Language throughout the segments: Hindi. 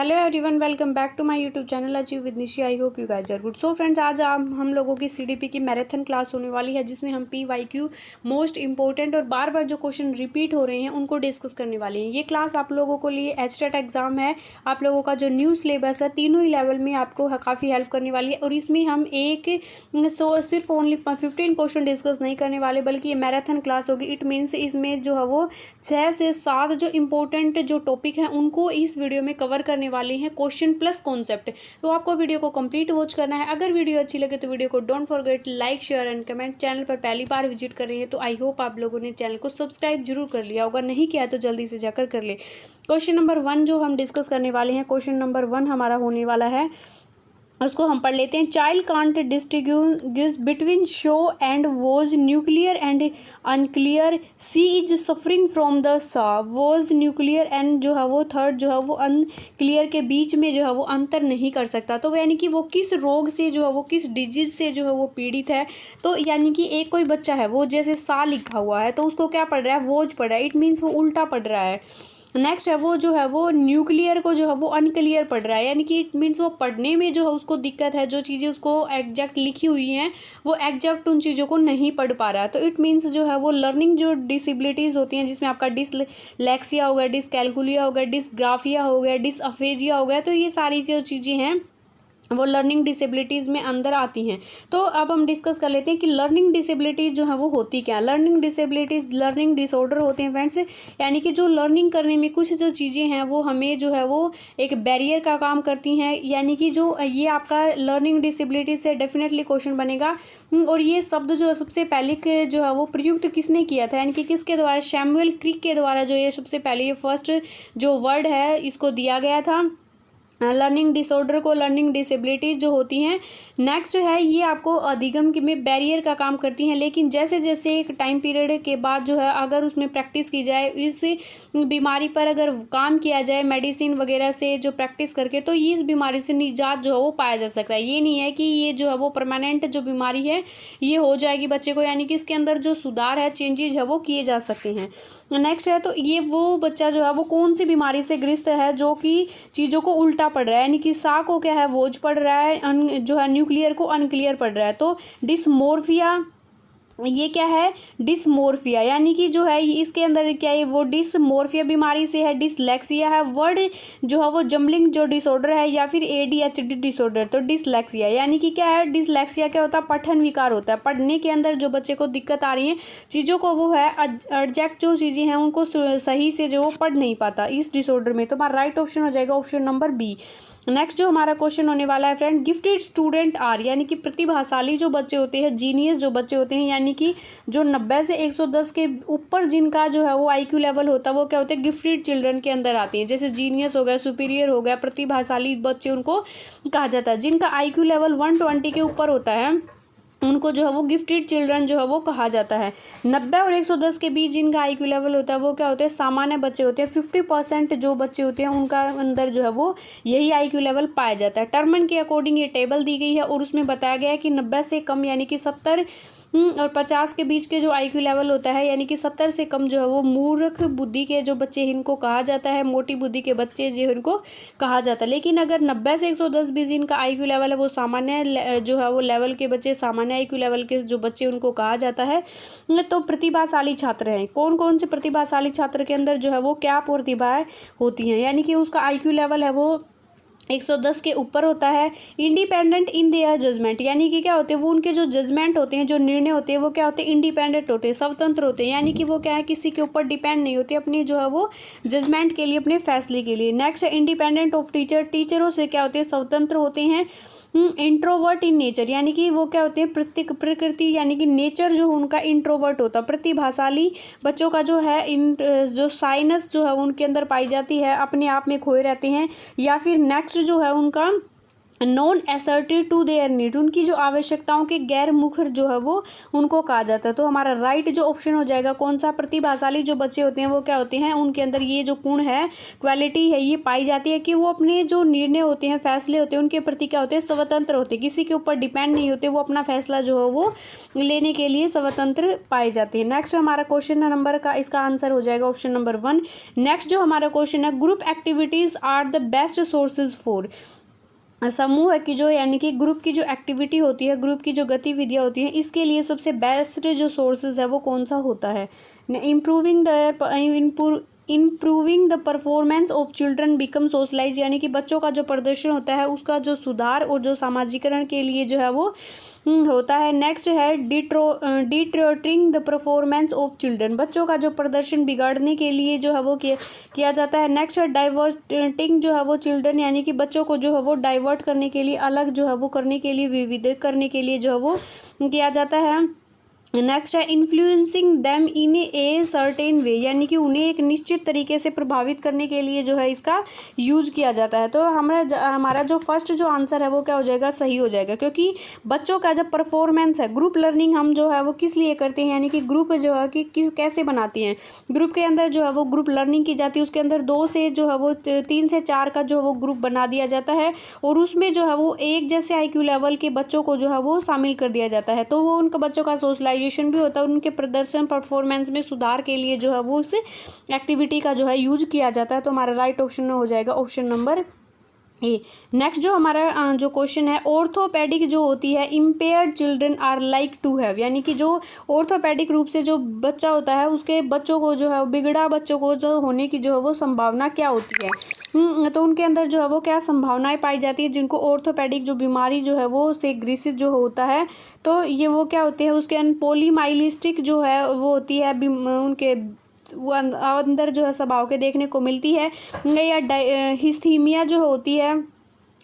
Hello everyone, welcome back to my YouTube channel achieve with Nishi. I hope you guys are good. So friends, आज हम लोगों की सीडीपी की मैराथन क्लास होने वाली है, जिसमें हम PYQ मोस्ट इंपॉर्टेंट और बार बार जो क्वेश्चन रिपीट हो रहे हैं उनको डिस्कस करने वाले हैं। ये क्लास आप लोगों को लिए HTET एग्जाम है, आप लोगों का जो न्यू सिलेबस है तीनों ही लेवल में आपको काफ़ी हेल्प करने वाली है। और इसमें हम सिर्फ ओनली 15 क्वेश्चन डिस्कस नहीं करने वाले, बल्कि ये मैराथन क्लास होगी। इट मीन्स इसमें जो है वो 6 से 7 जो इम्पोर्टेंट जो टॉपिक हैं उनको इस वीडियो में कवर करने वाली हैं, क्वेश्चन प्लस कॉन्सेप्ट। तो आपको वीडियो को कंप्लीट वॉच करना है। अगर वीडियो अच्छी लगे तो वीडियो को don't forget like, share and comment. Channel पर पहली बार विजिट कर रहे हैं तो आई होप आप लोगों ने चैनल को सब्सक्राइब जरूर कर लिया होगा, नहीं किया तो जल्दी से जाकर कर ले। क्वेश्चन नंबर 1 जो हम डिस्कस करने वाले हैं, क्वेश्चन नंबर 1 हमारा होने वाला है, उसको हम पढ़ लेते हैं। Child can't distinguish between show and was nuclear and unclear, she is suffering from the saw was nuclear and जो है वो थर्ड जो है वो अनक्लियर के बीच में जो है वो अंतर नहीं कर सकता। तो यानी कि वो किस रोग से जो है वो किस डिजीज से जो है वो पीड़ित है। तो यानी कि एक कोई बच्चा है, वो जैसे सा लिखा हुआ है तो उसको क्या पढ़ रहा है, वॉज पढ़ रहा है। इट मीन्स वो उल्टा पढ़ रहा है। नेक्स्ट है वो जो है वो न्यूक्लियर को जो है वो अनक्लियर पढ़ रहा है, यानी कि इट मीन्स वो पढ़ने में जो है उसको दिक्कत है, जो चीज़ें उसको एग्जैक्ट लिखी हुई हैं वो एग्जैक्ट उन चीज़ों को नहीं पढ़ पा रहा है। तो इट मीन्स जो है वो लर्निंग जो डिसेबिलिटीज़ होती हैं, जिसमें आपका डिसलेक्सिया हो गया, डिसकैलकुलिया हो गया, डिसग्राफिया हो गया, डिसअफेजिया हो गया, तो ये सारी जो चीज़ें हैं वो लर्निंग डिसेबिलिटीज़ में अंदर आती हैं। तो अब हम डिस्कस कर लेते हैं कि लर्निंग डिसेबिलिटीज़ जो है वो होती क्या। लर्निंग डिसेबिलिटीज़ लर्निंग डिसऑर्डर होते हैं फ्रेंड्स, यानी कि जो लर्निंग करने में कुछ जो चीज़ें हैं वो हमें जो है वो एक बैरियर का काम करती हैं। यानी कि जो ये आपका लर्निंग डिसेबिलिटी से डेफिनेटली क्वेश्चन बनेगा। और ये शब्द जो है सबसे पहले जो है वो प्रयुक्त किसने किया था, यानी कि किसके द्वारा, सैमुअल क्रिक के द्वारा जो ये सबसे पहले ये फर्स्ट जो वर्ड है इसको दिया गया था लर्निंग डिसऑर्डर को, लर्निंग डिसेबिलिटीज़ जो होती हैं। नेक्स्ट है ये आपको अधिगम में बैरियर का काम करती हैं, लेकिन जैसे जैसे एक टाइम पीरियड के बाद जो है अगर उसमें प्रैक्टिस की जाए, इस बीमारी पर अगर काम किया जाए मेडिसिन वगैरह से जो प्रैक्टिस करके, तो इस बीमारी से निजात जो है वो पाया जा सकता है। ये नहीं है कि ये जो है वो परमानेंट जो बीमारी है ये हो जाएगी बच्चे को, यानी कि इसके अंदर जो सुधार है, चेंजेज है वो किए जा सकते हैं। नेक्स्ट है तो ये वो बच्चा जो है वो कौन सी बीमारी से ग्रस्त है जो कि चीज़ों को उल्टा पढ़ रहा है, यानी कि सा को क्या है वोज पढ़ रहा है, जो है न्यूक्लियर को अनक्लियर पढ़ रहा है। तो डिसमोर्फिया, ये क्या है, डिसमोर्फिया, यानी कि जो है इसके अंदर क्या है, वो डिसमोर्फिया बीमारी से है। डिसलेक्सिया है वर्ड जो है वो जम्बलिंग जो डिसऑर्डर है, या फिर ADHD डिसऑर्डर। तो डिसलेक्सिया यानी कि क्या है, डिसलेक्सिया क्या होता है, पठन विकार होता है। पढ़ने के अंदर जो बच्चे को दिक्कत आ रही है चीज़ों को, वो है एग्जैक्ट जो चीज़ें हैं उनको सही से जो वो पढ़ नहीं पाता इस डिसऑर्डर में। तो हमारा राइट ऑप्शन हो जाएगा ऑप्शन नंबर बी। नेक्स्ट जो हमारा क्वेश्चन होने वाला है फ्रेंड, गिफ्टेड स्टूडेंट आर, यानी कि प्रतिभाशाली जो बच्चे होते हैं, जीनियस जो बच्चे होते हैं, यानी कि जो 90 से 110 के ऊपर जिनका जो है वो IQ लेवल होता है, वो क्या होते हैं, गिफ्टेड चिल्ड्रन के अंदर आते हैं। जैसे जीनियस हो गया, सुपीरियर हो गया, प्रतिभाशाली बच्चे उनको कहा जाता है। जिनका IQ लेवल 120 के ऊपर होता है उनको जो है वो गिफ्टेड चिल्ड्रन जो है वो कहा जाता है। 90 और 110 के बीच जिनका IQ लेवल होता है वो क्या होते हैं, सामान्य बच्चे होते हैं। 50% जो बच्चे होते हैं उनका अंदर जो है वो यही IQ लेवल पाया जाता है। टर्मन के अकॉर्डिंग ये टेबल दी गई है और उसमें बताया गया है कि 90 से कम यानी कि 70 और 50 के बीच के जो IQ लेवल होता है, यानी कि 70 से कम जो है वो मूर्ख बुद्धि के जो बच्चे इनको कहा जाता है, मोटी बुद्धि के बच्चे जो इनको कहा जाता है। लेकिन अगर 90 से 110 भी जिनका IQ लेवल है वो सामान्य जो है वो लेवल के बच्चे, सामान्य IQ लेवल के जो बच्चे उनको कहा जाता है। तो प्रतिभाशाली छात्र हैं। कौन कौन से प्रतिभाशाली छात्र के अंदर जो है वो क्या प्रतिभाएं होती हैं, यानी कि उसका IQ लेवल है वो 110 के ऊपर होता है। इंडिपेंडेंट इन देयर जजमेंट, यानी कि क्या होते हैं, वो उनके जो जजमेंट होते हैं, जो निर्णय होते हैं, वो क्या होते हैं, इंडिपेंडेंट होते हैं, स्वतंत्र होते हैं। यानी कि वो क्या है, किसी के ऊपर डिपेंड नहीं होते अपनी जो है वो जजमेंट के लिए, अपने फैसले के लिए। नेक्स्ट है इंडिपेंडेंट ऑफ टीचर, टीचरों से क्या होते हैं, स्वतंत्र होते हैं। इंट्रोवर्ट इन नेचर, यानी कि वो क्या होते हैं, प्रकृति यानी कि नेचर जो उनका इंट्रोवर्ट होता है। प्रतिभाशाली बच्चों का जो है जो साइनस जो है उनके अंदर पाई जाती है, अपने आप में खोए रहते हैं। या फिर नेक्स्ट जो है उनका non asserted to their need, उनकी जो आवश्यकताओं के गैर मुखर जो है वो उनको कहा जाता है। तो हमारा राइट जो ऑप्शन हो जाएगा कौन सा, प्रतिभाशाली जो बच्चे होते हैं वो क्या होते हैं, उनके अंदर ये जो गुण है, क्वालिटी है, ये पाई जाती है कि वो अपने जो निर्णय होते हैं, फैसले होते हैं, उनके प्रति क्या होते हैं, स्वतंत्र होते हैं, किसी के ऊपर डिपेंड नहीं होते, वो अपना फैसला जो है वो लेने के लिए स्वतंत्र पाए जाते हैं। नेक्स्ट हमारा क्वेश्चन नंबर का इसका आंसर हो जाएगा ऑप्शन नंबर 1। नेक्स्ट जो हमारा क्वेश्चन है, group activities are the best sources for, समूह की जो यानी कि ग्रुप की जो एक्टिविटी होती है, ग्रुप की जो गतिविधियाँ होती हैं, इसके लिए सबसे बेस्ट जो सोर्सेज है वो कौन सा होता है, improving the performance of children become socialise, यानी कि बच्चों का जो प्रदर्शन होता है उसका जो सुधार और जो सामाजिकरण के लिए जो है वो होता है। नेक्स्ट है डिट्रोटिंग द परफॉर्मेंस ऑफ चिल्ड्रन, बच्चों का जो प्रदर्शन बिगाड़ने के लिए जो है वो किया जाता है। नेक्स्ट है डाइवर्टिंग जो है वो चिल्ड्रन, यानी कि बच्चों को जो है वो डाइवर्ट करने के लिए, अलग जो है वो करने के लिए, विविध करने के लिए जो है वो किया जाता है। नेक्स्ट है influencing them in a certain way, यानी कि उन्हें एक निश्चित तरीके से प्रभावित करने के लिए जो है इसका यूज किया जाता है। तो हमारा जो फर्स्ट जो आंसर है वो क्या हो जाएगा, सही हो जाएगा, क्योंकि बच्चों का जब परफॉर्मेंस है, ग्रुप लर्निंग हम जो है वो किस लिए करते हैं, यानी कि ग्रुप जो है कि कैसे बनाती हैं, ग्रुप के अंदर जो है वो ग्रुप लर्निंग की जाती है, उसके अंदर 2 से जो है वो 3 से 4 का जो है वो ग्रुप बना दिया जाता है और उसमें जो है वो एक जैसे IQ लेवल के बच्चों को जो है वो शामिल कर दिया जाता है। तो वो उनका बच्चों का सोशलाइजेशन भी होता है, उनके प्रदर्शन परफॉर्मेंस में सुधार के लिए जो है वो उस एक्टिविटी का जो है यूज किया जाता है। तो हमारा राइट ऑप्शन हो जाएगा ऑप्शन नंबर ए। नेक्स्ट जो हमारा जो क्वेश्चन है, ऑर्थोपेडिक जो होती है, impaired children are like to have, यानी कि जो ऑर्थोपेडिक रूप से जो बच्चा होता है उसके बच्चों को जो है, बिगड़ा बच्चों को जो होने की जो है वो संभावना क्या होती है, तो उनके अंदर जो है वो क्या संभावनाएं पाई जाती है, जिनको ऑर्थोपेडिक जो बीमारी जो है वो से ग्रसित जो होता है, तो ये वो क्या होते हैं, उसके पॉलीमाइलिस्टिक जो है वो होती है, उनके वो अंदर जो है स्वभाव के देखने को मिलती है, या हिस्थीमिया जो होती है,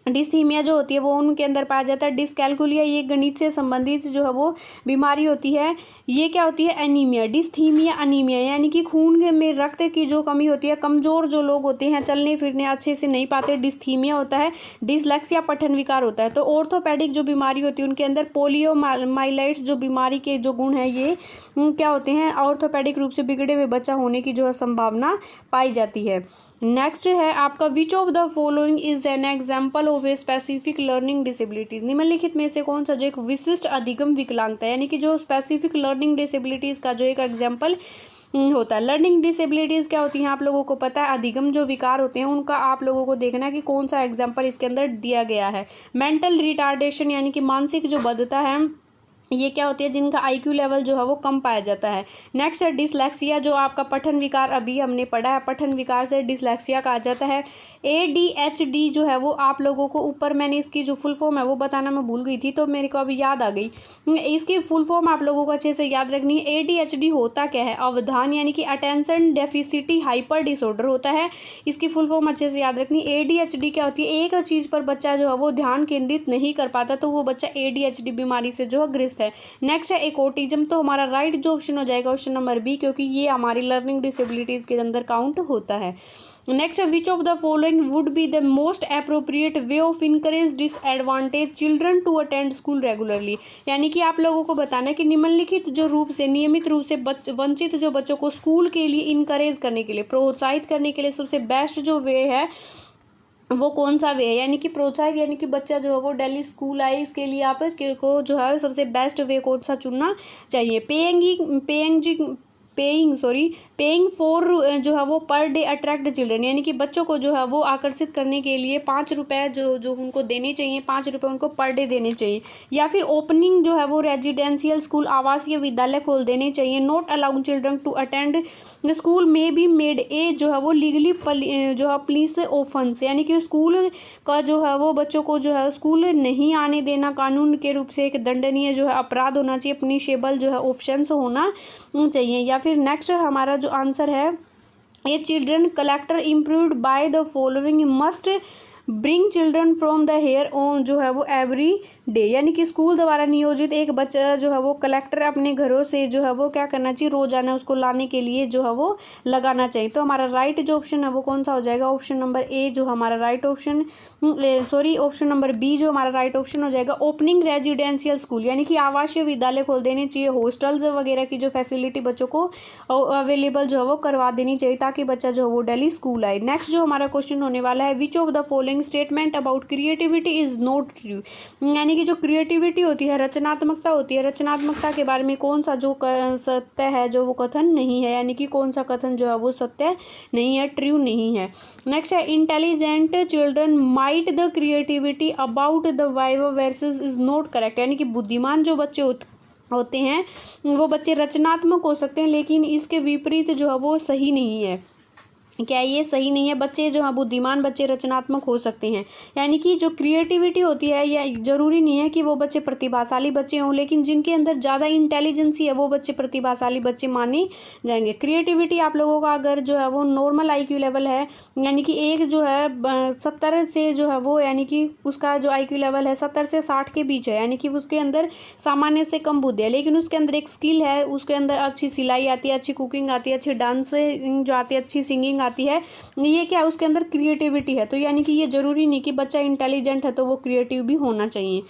डिस्थीमिया जो होती है वो उनके अंदर पाया जाता है। डिसकैल्कुलिया ये गणित से संबंधित जो है वो बीमारी होती है। ये क्या होती है, एनीमिया, डिस्थीमिया अनीमिया, यानी कि खून में रक्त की जो कमी होती है, कमज़ोर जो लोग होते हैं, चलने फिरने अच्छे से नहीं पाते, डिस्थीमिया होता है। डिसलेक्सिया पठन विकार होता है। तो ऑर्थोपेडिक जो बीमारी होती है उनके अंदर पोलियोमाइलाइट्स जो बीमारी के जो गुण हैं ये क्या होते हैं, ऑर्थोपेडिक रूप से बिगड़े हुए बच्चा होने की जो है संभावना पाई जाती है। नेक्स्ट है आपका, विच of the following is an example of a specific learning disabilities, निम्नलिखित में से कौन सा जो एक विशिष्ट अधिगम विकलांगता है, यानी कि जो स्पेसिफिक लर्निंग डिसेबिलिटीज का जो एक एग्जाम्पल होता है। लर्निंग डिसेबिलिटीज क्या होती हैं आप लोगों को पता है, अधिगम जो विकार होते हैं उनका आप लोगों को देखना है कि कौन सा एग्जाम्पल इसके अंदर दिया गया है। मेंटल रिटार्डेशन, यानी कि मानसिक जो बद्धता है, ये क्या होती है, जिनका IQ लेवल जो है वो कम पाया जाता है। नेक्स्ट है डिसलेक्सिया, जो आपका पठन विकार अभी हमने पढ़ा है, पठन विकार से डिसलेक्सिया कहा जाता है। ADHD जो है वो आप लोगों को ऊपर मैंने इसकी जो फुल फॉर्म है वो बताना मैं भूल गई थी, तो मेरे को अभी याद आ गई। इसकी फुल फॉर्म आप लोगों को अच्छे से याद रखनी है। ADHD होता क्या है, अवधान यानी कि अटेंशन डेफिसिटी हाइपर डिसऑर्डर होता है। इसकी फुल फॉर्म अच्छे से याद रखनी। ADHD क्या होती है, एक चीज़ पर बच्चा जो है वो ध्यान केंद्रित नहीं कर पाता, तो वो बच्चा ADHD बीमारी से जो है ग्रस्त है। नेक्स्ट है एक ऑटिज्म, तो हमारा राइट जो ऑप्शन हो जाएगा ऑप्शन नंबर बी, क्योंकि ये हमारी लर्निंग डिसेबिलिटीज के अंदर काउंट होता है। नेक्स्ट है which of the following would be the most appropriate way of encourage disadvantage children to attend school regularly, यानी कि आप लोगों को बताना है कि निम्नलिखित जो रूप से नियमित रूप से वंचित जो बच्चों को स्कूल के लिए इनकरेज करने के लिए, प्रोत्साहित करने के लिए सबसे बेस्ट जो वे है वो कौन सा वे है, यानी कि प्रोत्साहित, यानी कि बच्चा जो है वो डेली स्कूल आए, इसके लिए आप को जो है सबसे बेस्ट वे कौन सा चुनना चाहिए। पेइंग फॉर जो है वो पर डे अट्रैक्ट चिल्ड्रन, यानी कि बच्चों को जो है वो आकर्षित करने के लिए 5 रुपये जो उनको देने चाहिए, 5 रुपये उनको पर डे देने चाहिए। या फिर ओपनिंग जो है वो रेजिडेंशियल स्कूल, आवासीय विद्यालय खोल देने चाहिए। Not allowed children to attend school में बी मेड ए जो है वो लीगली जो है पुलिस ऑफेंस, यानी कि स्कूल का जो है वो बच्चों को जो है स्कूल नहीं आने देना कानून के रूप से एक दंडनीय जो है अपराध होना चाहिए, पनिशेबल जो है ऑप्शंस होना चाहिए। या फिर नेक्स्ट हमारा जो आंसर है, ये children collector improved by the following must bring children from the here on जो है वो एवरी डे, यानी कि स्कूल द्वारा नियोजित एक बच्चा जो है वो कलेक्टर अपने घरों से जो है वो क्या करना चाहिए, रोजाना उसको लाने के लिए जो है वो लगाना चाहिए। तो हमारा राइट जो ऑप्शन है वो कौन सा हो जाएगा, ऑप्शन नंबर ए जो हमारा right option, sorry option number B जो हमारा राइट ऑप्शन हो जाएगा। ओपनिंग रेजिडेंशियल स्कूल, यानी कि आवासीय विद्यालय खोल देने चाहिए, हॉस्टल्स वगैरह की जो फैसिलिटी बच्चों को अवेलेबल जो है वो करवा देनी चाहिए ताकि बच्चा जो है वो डेली स्कूल आए। नेक्स्ट जो हमारा क्वेश्चन होने वाला है, which of the following statement about creativity is not true, यानी कि जो क्रिएटिविटी होती है, रचनात्मकता होती है, रचनात्मकता के बारे में कौन सा जो सत्य है जो वो कथन नहीं है, यानी कि कौन सा कथन जो है वो सत्य नहीं है, ट्रू नहीं है। नेक्स्ट है, intelligent children might the creativity about the viva versus is not correct, यानी कि बुद्धिमान जो बच्चे होते हैं वो बच्चे रचनात्मक हो सकते हैं, लेकिन इसके विपरीत जो है वो सही नहीं है। क्या ये सही नहीं है, बच्चे जो हैं बुद्धिमान बच्चे रचनात्मक हो सकते हैं, यानी कि जो क्रिएटिविटी होती है या ज़रूरी नहीं है कि वो बच्चे प्रतिभाशाली बच्चे हों, लेकिन जिनके अंदर ज़्यादा इंटेलिजेंसी है वो बच्चे प्रतिभाशाली बच्चे माने जाएंगे। क्रिएटिविटी आप लोगों का अगर जो है वो नॉर्मल IQ लेवल है, यानी कि एक जो है 70 से जो है वो, यानी कि उसका जो IQ लेवल है 70 से 60 के बीच है, यानी कि उसके अंदर सामान्य से कम बुद्धि है, लेकिन उसके अंदर एक स्किल है, उसके अंदर अच्छी सिलाई आती है, अच्छी कुकिंग आती है, अच्छी डांसिंग जो आती है, अच्छी सिंगिंग आती है, ये क्या है उसके अंदर क्रिएटिविटी है। तो यानी कि ये जरूरी नहीं कि बच्चा इंटेलिजेंट है तो वो क्रिएटिव भी होना चाहिए।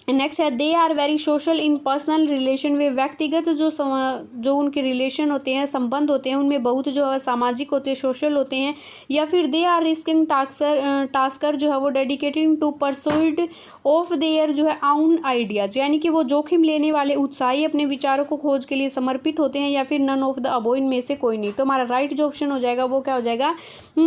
नेक्स्ट है, they are very social in personal relation, वे व्यक्तिगत जो उनके रिलेशन होते हैं, संबंध होते हैं, उनमें बहुत जो है सामाजिक होते हैं, सोशल होते हैं। या फिर दे आर रिस्किंग टास्कर जो है वो dedicated to pursued of their जो है आउन आइडियाज, यानी कि वो जोखिम लेने वाले, उत्साही, अपने विचारों को खोज के लिए समर्पित होते हैं, या फिर नन ऑफ द अबो, इनमें से कोई नहीं। तो हमारा राइट जो ऑप्शन हो जाएगा वो क्या हो जाएगा,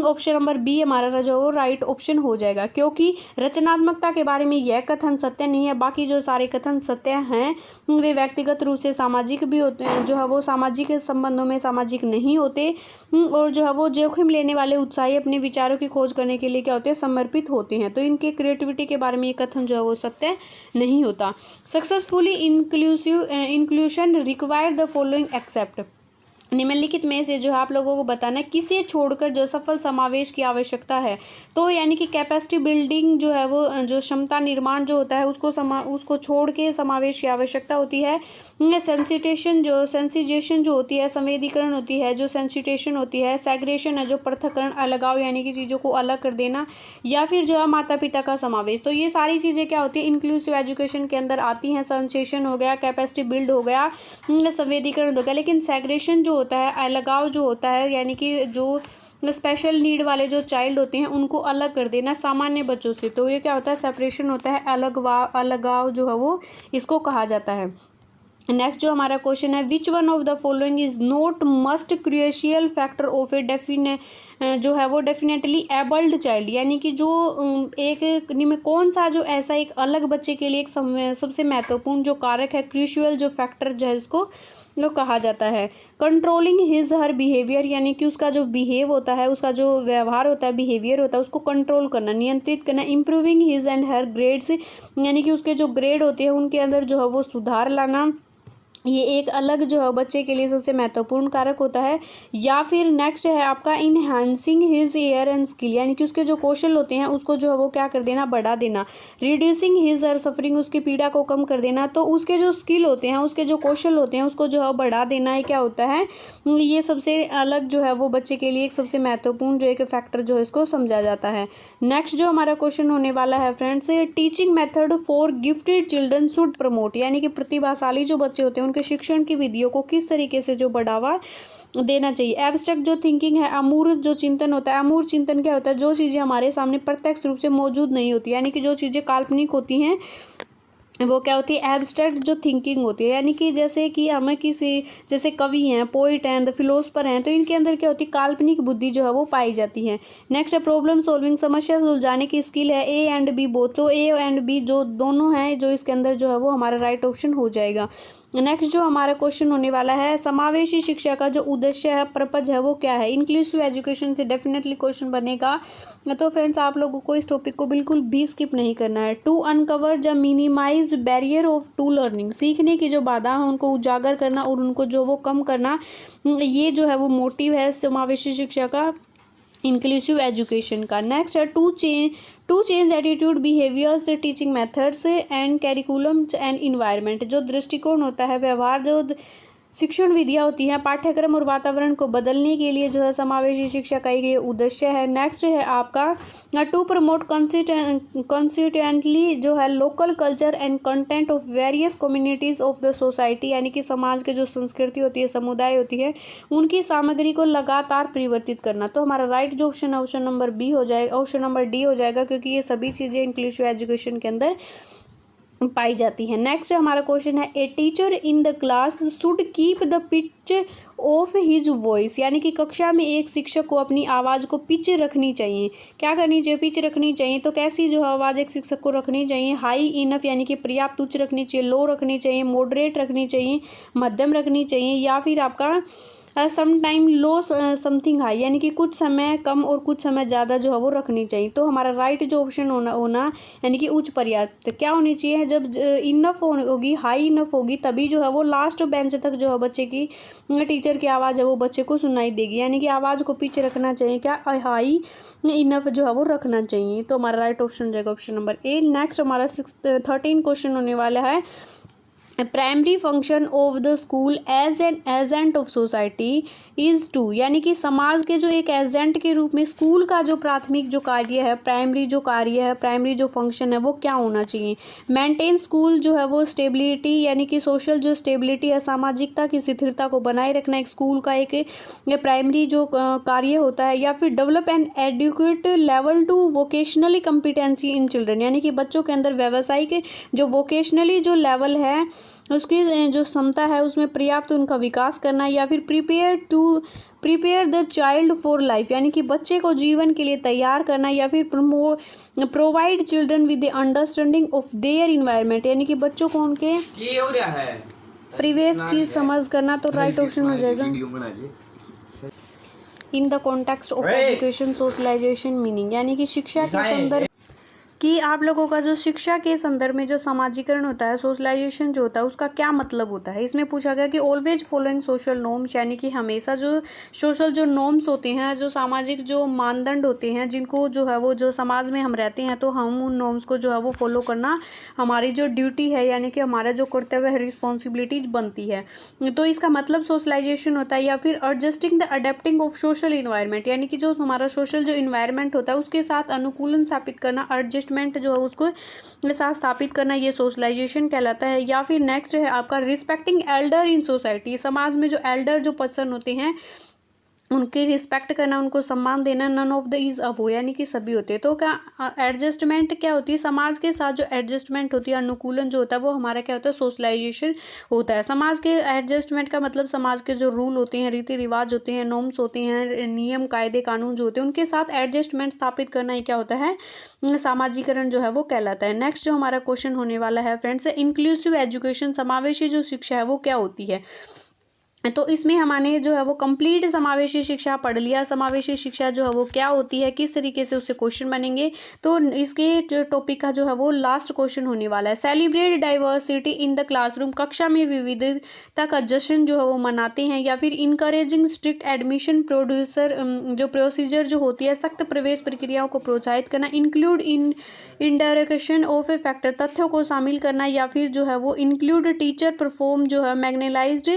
ऑप्शन नंबर बी हमारा जो राइट ऑप्शन हो जाएगा, क्योंकि रचनात्मकता के बारे में यह कथन सत्य नहीं है, बाकी जो सारे कथन सत्य हैं वे व्यक्तिगत रूप से सामाजिक भी होते हैं, जो है वो सामाजिक संबंधों में सामाजिक नहीं होते, और जो है वो जोखिम लेने वाले, उत्साही, अपने विचारों की खोज करने के लिए क्या होते हैं, समर्पित होते हैं। तो इनके क्रिएटिविटी के बारे में ये कथन जो है वो सत्य नहीं होता। Successfully inclusion require the following except, निम्नलिखित में से जो है आप लोगों को बताना है किसे छोड़कर जो सफल समावेश की आवश्यकता है। तो यानी कि कैपेसिटी बिल्डिंग जो है वो जो क्षमता निर्माण जो होता है उसको छोड़ के समावेश की आवश्यकता होती है। सेंसिटाइजेशन जो होती है, संवेदीकरण होती है, जो सेंसिटाइजेशन होती है, सेग्रेगेशन है जो पृथक्करण, अलगाव यानी कि चीज़ों को अलग कर देना, या फिर जो है माता पिता का समावेश। तो ये सारी चीज़ें क्या होती है, इंक्लूसिव एजुकेशन के अंदर आती हैं। सेंसेशन हो गया, कैपेसिटी बिल्ड हो गया, संवेदीकरण हो गया, लेकिन सेग्रेगेशन जो होता है, अलगाव जो होता है, यानी कि जो स्पेशल नीड वाले जो चाइल्ड होते हैं उनको अलग कर देना सामान्य बच्चों से, तो ये क्या होता है, सेपरेशन होता है, अलगाव जो है वो इसको कहा जाता है। नेक्स्ट जो हमारा क्वेश्चन है, which one of the following is not must crucial factor of a जो है वो डेफिनेटली एबल्ड चाइल्ड, यानी कि जो एक में कौन सा जो ऐसा एक अलग बच्चे के लिए एक सबसे महत्वपूर्ण जो कारक है, क्रूशियल जो फैक्टर जो है इसको कहा जाता है। कंट्रोलिंग हिज हर बिहेवियर, यानी कि उसका जो बिहेव होता है, उसका जो व्यवहार होता है, बिहेवियर होता है, उसको कंट्रोल करना, नियंत्रित करना। Improving his and her grades, यानी कि उसके जो ग्रेड होते हैं उनके अंदर जो है वो सुधार लाना, ये एक अलग जो है बच्चे के लिए सबसे महत्वपूर्ण कारक होता है। या फिर नेक्स्ट है आपका enhancing his air and skill, यानी कि उसके जो कौशल होते हैं उसको जो है वो क्या कर देना, बढ़ा देना। रिड्यूसिंग हिज हर सफरिंग, उसकी पीड़ा को कम कर देना। तो उसके जो स्किल होते हैं, उसके जो कौशल होते हैं उसको जो है बढ़ा देना है क्या होता है, ये सबसे अलग जो है वो बच्चे के लिए एक सबसे महत्वपूर्ण जो एक फैक्टर जो है इसको समझा जाता है। नेक्स्ट जो हमारा क्वेश्चन होने वाला है friends, teaching method for gifted children should promote, यानी कि प्रतिभाशाली जो बच्चे होते हैं उनके शिक्षण की विधियों को किस तरीके से जो बढ़ावा देना चाहिए। एब्स्ट्रैक्ट जो थिंकिंग है, अमूर्त जो चिंतन होता है। अमूर्त चिंतन क्या होता है, जो चीज़ें हमारे सामने प्रत्यक्ष रूप से मौजूद नहीं होती, यानी कि जो चीज़ें काल्पनिक होती हैं वो क्या होती है, एब्स्ट्रैक्ट जो थिंकिंग होती है, यानी कि जैसे कि हमें किसी जैसे कवि हैं, पोइट हैं, द फिलोसफर हैं, तो इनके अंदर क्या होती है, काल्पनिक बुद्धि जो है वो पाई जाती है। नेक्स्ट है प्रॉब्लम सॉल्विंग, समस्या सुलझाने की स्किल है। ए एंड बी बोथ, तो ए एंड बी जो दोनों हैं जो इसके अंदर जो है वो हमारा राइट ऑप्शन हो जाएगा। नेक्स्ट जो हमारा क्वेश्चन होने वाला है, समावेशी शिक्षा का जो उद्देश्य है, पर्पज है, वो क्या है। इंक्लूसिव एजुकेशन से डेफिनेटली क्वेश्चन बनेगा, तो फ्रेंड्स आप लोगों को इस टॉपिक को बिल्कुल भी स्किप नहीं करना है। To uncover the minimise barrier of to learning, सीखने की जो बाधा है उनको उजागर करना और उनको जो वो कम करना, ये जो है वो मोटिव है समावेशी शिक्षा का। इंक्लूसिव एजुकेशन का। नेक्स्ट है to change attitude, behaviours, teaching methods and curriculum and environment. जो दृष्टिकोण होता है, व्यवहार, जो शिक्षण विधियाँ होती हैं, पाठ्यक्रम और वातावरण को बदलने के लिए जो है समावेशी शिक्षा का एक ये उद्देश्य है। नेक्स्ट है आपका टू प्रमोट कॉन्स्टिट्यूएंटली जो है local culture and content of various communities of the society, यानी कि समाज के जो संस्कृति होती है, समुदाय होती है, उनकी सामग्री को लगातार परिवर्तित करना। तो हमारा राइट जो ऑप्शन है ऑप्शन नंबर बी हो जाएगा, ऑप्शन नंबर डी हो जाएगा, क्योंकि ये सभी चीज़ें इंक्लूसिव एजुकेशन के अंदर पाई जाती है। नेक्स्ट हमारा क्वेश्चन है a teacher in the class should keep the pitch of his voice, यानी कि कक्षा में एक शिक्षक को अपनी आवाज़ को पिच रखनी चाहिए। क्या करनी चाहिए? पिच रखनी चाहिए। तो कैसी जो आवाज़ एक शिक्षक को रखनी चाहिए? हाई इनफ, यानी कि पर्याप्त उच्च रखनी चाहिए, लो रखनी चाहिए, मॉडरेट रखनी चाहिए, मध्यम रखनी चाहिए, या फिर आपका सम टाइम लो समथिंग हाई, यानी कि कुछ समय कम और कुछ समय ज़्यादा जो है वो रखनी चाहिए। तो हमारा राइट जो ऑप्शन होना यानी कि उच्च पर्याप्त क्या होनी चाहिए? जब इनफ होगी, हाई इनफ होगी, तभी जो है वो लास्ट बेंच तक जो है बच्चे की टीचर की आवाज़ है वो बच्चे को सुनाई देगी, यानी कि आवाज़ को पीछे रखना चाहिए। क्या? हाई इनफ जो है वो रखना चाहिए। तो हमारा राइट ऑप्शन हो जाएगा ऑप्शन नंबर ए। नेक्स्ट हमारा 13 क्वेश्चन होने वाला है primary function of the school as an agent of society is to, यानी कि समाज के जो एक एजेंट के रूप में स्कूल का जो प्राथमिक जो कार्य है, प्राइमरी जो कार्य है, प्राइमरी जो फंक्शन है वो क्या होना चाहिए? मेंटेन स्कूल जो है वो स्टेबिलिटी, यानी कि सोशल जो स्टेबिलिटी है, सामाजिकता की स्थिरता को बनाए रखना एक स्कूल का एक ये प्राइमरी जो कार्य होता है। या फिर develop an educate level to vocationally competency in children, यानी कि बच्चों के अंदर व्यावसायिक जो वोकेशनली जो लेवल है उसकी जो क्षमता है उसमें पर्याप्त उनका विकास करना। या फिर prepare the child for life, यानी कि बच्चे को जीवन के लिए तैयार करना। या फिर provide children with the understanding of their environment, यानी कि बच्चों को उनके परिवेश की समझ करना। तो राइट ऑप्शन हो जाएगा in the context of education socialisation meaning, यानी कि शिक्षा के संदर्भ कि आप लोगों का जो शिक्षा के संदर्भ में जो समाजीकरण होता है, सोशलाइजेशन जो होता है, उसका क्या मतलब होता है। इसमें पूछा गया कि ऑलवेज फॉलोइंग सोशल नॉर्म्स, यानी कि हमेशा जो सोशल जो नॉर्म्स होते हैं, जो सामाजिक जो मानदंड होते हैं, जिनको जो है वो जो समाज में हम रहते हैं, तो हम उन नॉर्म्स को जो है वो फॉलो करना हमारी जो ड्यूटी है, यानी कि हमारा जो कर्तव्य है, रिस्पॉन्सिबिलिटीज बनती है। तो इसका मतलब सोशलाइजेशन होता है। या फिर adjusting the adapting of social environment, यानी कि जो हमारा सोशल जो इन्वायरमेंट होता है उसके साथ अनुकूलन स्थापित करना, एडजस्ट जो है उसको साथ स्थापित करना, ये सोशलाइजेशन कहलाता है। या फिर नेक्स्ट है आपका रिस्पेक्टिंग एल्डर इन सोसाइटी, समाज में जो एल्डर जो पर्सन होते हैं उनकी रिस्पेक्ट करना, उनको सम्मान देना। नन ऑफ द इज अबो, यानी कि सभी होते हैं। तो क्या एडजस्टमेंट क्या होती है? समाज के साथ जो एडजस्टमेंट होती है, अनुकूलन जो होता है वो हमारा क्या होता है? सोशलाइजेशन होता है। समाज के एडजस्टमेंट का मतलब समाज के जो रूल होते हैं, रीति रिवाज होते हैं, नॉर्म्स होते हैं, नियम कायदे कानून जो होते हैं, उनके साथ एडजस्टमेंट स्थापित करना ही क्या होता है? सामाजिकरण जो है वो कहलाता है। नेक्स्ट जो हमारा क्वेश्चन होने वाला है फ्रेंड्स, इंक्लूसिव एजुकेशन, समावेशी जो शिक्षा है वो क्या होती है? तो इसमें हमने जो है वो कंप्लीट समावेशी शिक्षा पढ़ लिया। समावेशी शिक्षा जो है वो क्या होती है, किस तरीके से उससे क्वेश्चन बनेंगे। तो इसके टॉपिक का जो है वो लास्ट क्वेश्चन होने वाला है। Celebrate diversity in the classroom, कक्षा में विविधता का जश्न जो है वो मनाते हैं। या फिर इनकरेजिंग स्ट्रिक्ट एडमिशन जो प्रोसीजर जो होती है, सख्त प्रवेश प्रक्रियाओं को प्रोत्साहित करना। इंक्लूड इंडायरेक्शन ऑफ ए फैक्टर, तथ्यों को शामिल करना। या फिर जो है वो इंक्लूड टीचर परफॉर्म जो है मैग्नेलाइज्ड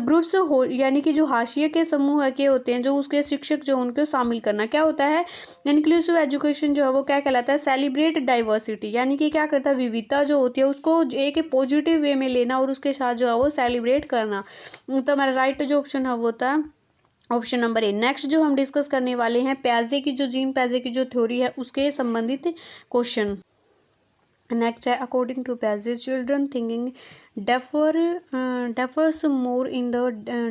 ग्रुप्स हो, यानी कि जो हाशिए के समूह के होते हैं, जो उसके शिक्षक जो उनको शामिल करना। क्या होता है? इंक्लूसिव एजुकेशन जो है वो क्या कहलाता है? सेलिब्रेट डाइवर्सिटी, यानी कि क्या करता है? विविधता जो होती है उसको एक पॉजिटिव वे में लेना और उसके साथ जो है वो सेलिब्रेट करना। तो हमारा राइट जो ऑप्शन है वो होता है ऑप्शन नंबर ए। नेक्स्ट जो हम डिस्कस करने वाले हैं प्याजे की जो जीन प्याजे की जो थ्योरी है उसके संबंधित क्वेश्चन। नेक्स्ट है according to प्याजे children thinking डेफर्स more in the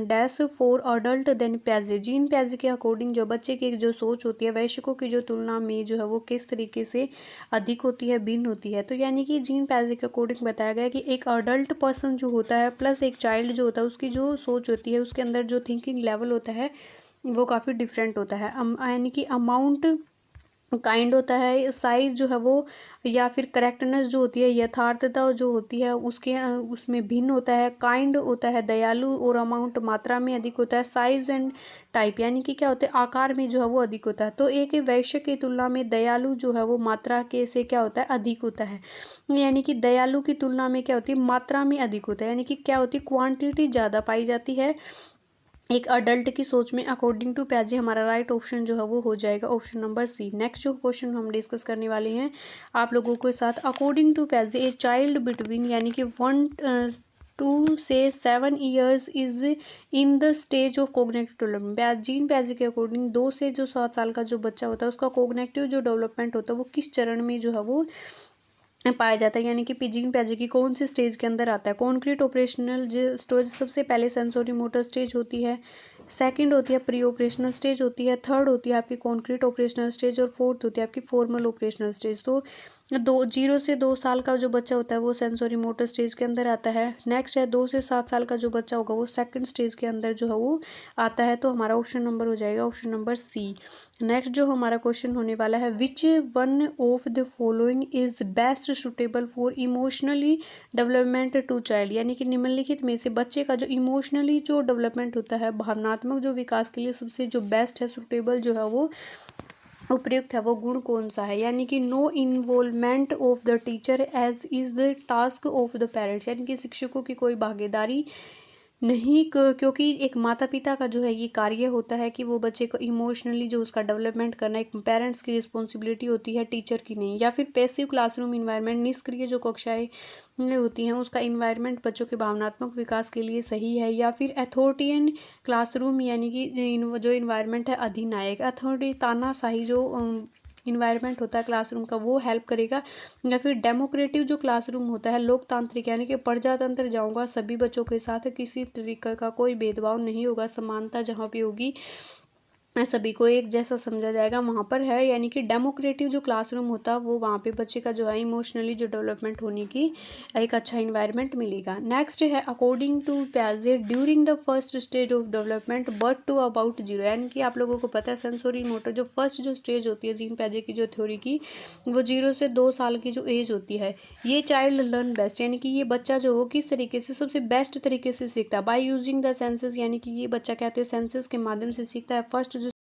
dash for adult then प्याजे। Gene प्याजे के अकॉर्डिंग जो बच्चे की जो सोच होती है वयस्कों की जो तुलना में जो है वो किस तरीके से अधिक होती है, भिन्न होती है। तो यानी कि जीन प्याजे के अकॉर्डिंग बताया गया कि एक अडल्ट पर्सन जो होता है प्लस एक चाइल्ड जो होता है उसकी जो सोच होती है उसके अंदर जो थिंकिंग लेवल होता है वो काफ़ी डिफरेंट होता है। यानी कि अमाउंट काइंड होता है साइज जो है वो, या फिर करेक्टनेस जो होती है, यथार्थता जो होती है उसके उसमें भिन्न होता है। काइंड होता है दयालु, और अमाउंट मात्रा में अधिक होता है। साइज एंड टाइप यानी कि क्या होता है, आकार में जो है वो अधिक होता है। तो एक वैश्य की तुलना में दयालु जो है वो मात्रा के से क्या होता है, अधिक होता है। यानी कि दयालु की तुलना में क्या होती है, मात्रा में अधिक होता है, यानी कि क्या होती है, क्वांटिटी ज़्यादा पाई जाती है एक अडल्ट की सोच में। अकॉर्डिंग टू प्याजे हमारा राइट ऑप्शन जो है वो हो जाएगा ऑप्शन नंबर सी। नेक्स्ट जो क्वेश्चन हम डिस्कस करने वाले हैं आप लोगों के साथ, अकॉर्डिंग टू प्याजे ए चाइल्ड बिटवीन यानी कि 1 से 7 years is in the stage of cognitive development. Jean प्याजे के अकॉर्डिंग 2 से जो 7 साल का जो बच्चा होता है उसका कोग्नेटिव जो डेवलपमेंट होता है वो किस चरण में जो है वो पाया जाता है, यानी कि जीन प्याजे की कौन से स्टेज के अंदर आता है। कॉन्क्रीट ऑपरेशनल जो स्टेज सबसे पहले सेंसोरी मोटर स्टेज होती है, सेकंड होती है प्री ऑपरेशनल स्टेज होती है, थर्ड होती है आपकी कॉन्क्रीट ऑपरेशनल स्टेज, और फोर्थ होती है आपकी फॉर्मल ऑपरेशनल स्टेज। तो 0 से 2 साल का जो बच्चा होता है वो सेंसोरी मोटर स्टेज के अंदर आता है। नेक्स्ट है 2 से 7 साल का जो बच्चा होगा वो सेकंड स्टेज के अंदर जो है वो आता है। तो हमारा ऑप्शन नंबर हो जाएगा ऑप्शन नंबर सी। नेक्स्ट जो हमारा क्वेश्चन होने वाला है, which one of the following is best suitable for emotionally development to child, यानी कि निम्नलिखित में से बच्चे का जो इमोशनली जो डेवलपमेंट होता है, भावनात्मक जो विकास के लिए सबसे जो बेस्ट है, सुटेबल जो है वो उपयुक्त है, वो गुण कौन सा है। यानी कि no involvement of the teacher as is the task of the parents, यानी कि शिक्षकों की कोई भागीदारी नहीं, क्योंकि एक माता पिता का जो है ये कार्य होता है कि वो बच्चे को इमोशनली जो उसका डेवलपमेंट करना एक पेरेंट्स की रिस्पॉन्सिबिलिटी होती है, टीचर की नहीं। या फिर पैसिव क्लासरूम इन्वायरमेंट, निष्क्रिय जो कक्षाएं होती हैं उसका इन्वायरमेंट बच्चों के भावनात्मक विकास के लिए सही है। या फिर अथॉरिटियन क्लासरूम यानी कि जो इन्वायरमेंट है अधिनायक, अथॉरिटी तानाशाही जो इन्वायरमेंट होता है क्लासरूम का वो हेल्प करेगा। या फिर डेमोक्रेटिव जो क्लासरूम होता है लोकतांत्रिक, यानी कि प्रजातंत्र जाऊंगा सभी बच्चों के साथ, किसी तरीके का कोई भेदभाव नहीं होगा, समानता जहाँ पे होगी सभी को एक जैसा समझा जाएगा वहाँ पर है। यानी कि डेमोक्रेटिव जो क्लासरूम होता है वो वहाँ पे बच्चे का जो है इमोशनली जो डेवलपमेंट होने की एक अच्छा इन्वायरमेंट मिलेगा। नेक्स्ट है अकॉर्डिंग टू प्याजे during the first stage of development but to about zero, यानी कि आप लोगों को पता है सेंसोरी मोटर जो फर्स्ट जो स्टेज होती है जीन प्याजे की जो थ्योरी की, वो 0 से 2 साल की जो एज होती है। ये चाइल्ड लर्न बेस्ट, यानी कि ये बच्चा जो हो किस तरीके से सबसे बेस्ट तरीके से सीखता है, बाय यूजिंग द सेंसेस, यानी कि ये बच्चा कहते हैं सेंसेस के माध्यम से सीखता है। फर्स्ट